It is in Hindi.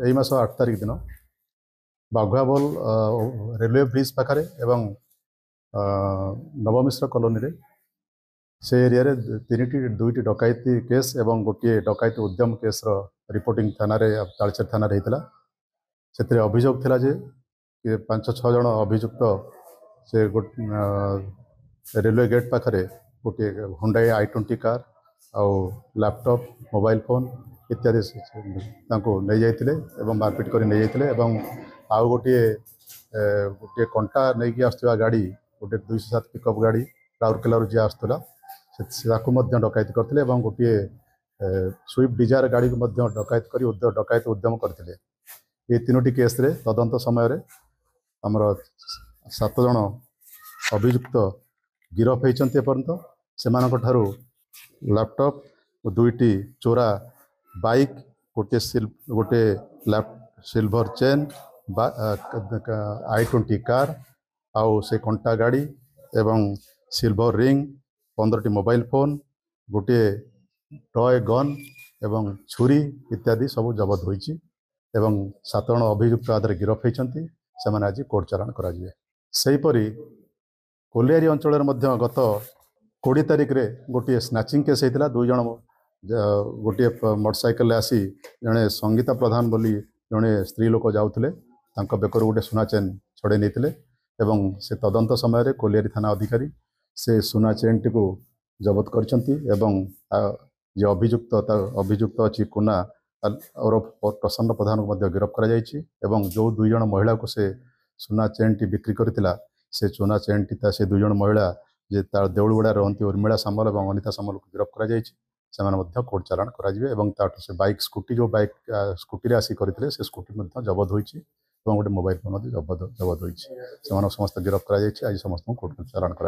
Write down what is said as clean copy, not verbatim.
यही मास 8 तारिख दिन बाघुआबोल रेलवे ब्रिज पाखे एवं नवमिश्र कॉलोनी रे से एरिया रे दुईटी डकायती केस एवं गोटे डकायती उद्यम केस रिपोर्टिंग थाना रे तालचेर थाना रे हितला से अभियोग थिला जे 5-6 जन अभियुक्त से रेलवे गेट पाखे गोटे हुंडाई i20 कार आउ लैपटॉप मोबाइल फोन इत्यादि नहीं जाइए एवं मारपिट कर नहीं जाइए एवं आउ गोटे गोटे कंटा नहीं आसुवा गाड़ी गोटे 207 पिकअप गाड़ी राउरकेला जी आसला डकायत करते गोटे स्विफ्ट डिजायर गाड़ी को डकायत कर डकायत उद्यम करते ये 3टी केस रे तदंत समय आमर 7 जन अभियुक्त गिरफ होती एपर्यंत से लैपटॉप 2टी चोरा बाइक गोटे गोटे सिल्वर चेन i20 कार आउ से कंटा गाड़ी एवं सिल्वर रिंग 15टी मोबाइल फोन गोटे टॉय गन एवं छुरी इत्यादि सब जबत होइछि एवं 7 जन अभियुक्त आदर गिरफ होइछन्ति से आज कोर्ट चालाण कराजिवे। सेहीपरि कोलियारी अंचल गत 20 तारिख रे गोटे स्नाचिंग केस होता 2 जन गोटे मोटरसाइकेल आसी जड़े संगीता प्रधान बोली जड़े स्त्री लोक जाऊे बेकर गोटे सुना चेन छड़े नहीं एवं से तदंत समय कोलियारी थाना अधिकारी से सुना चेन टी जबत कर अभियुक्त अच्छी कुना और प्रसन्न प्रधान को गिरफ कर जो 2 जन महिला को से सुना चेन टी बिक्री करथिला से सुना चेन टी से 2 जन महिला जे तार देउलगुड़ा रहती उर्मिला सामल और अनिता सामल को गिरफ कर कोर्ट चालाण कर से बाइक स्कूटी जो बाइक स्कूटी आसी करते से स्कूटी जबत होती गोटे मोबाइल फोन जबत होती समस्त गिरफ कर आज समस्त कोर्ट चालाण कर।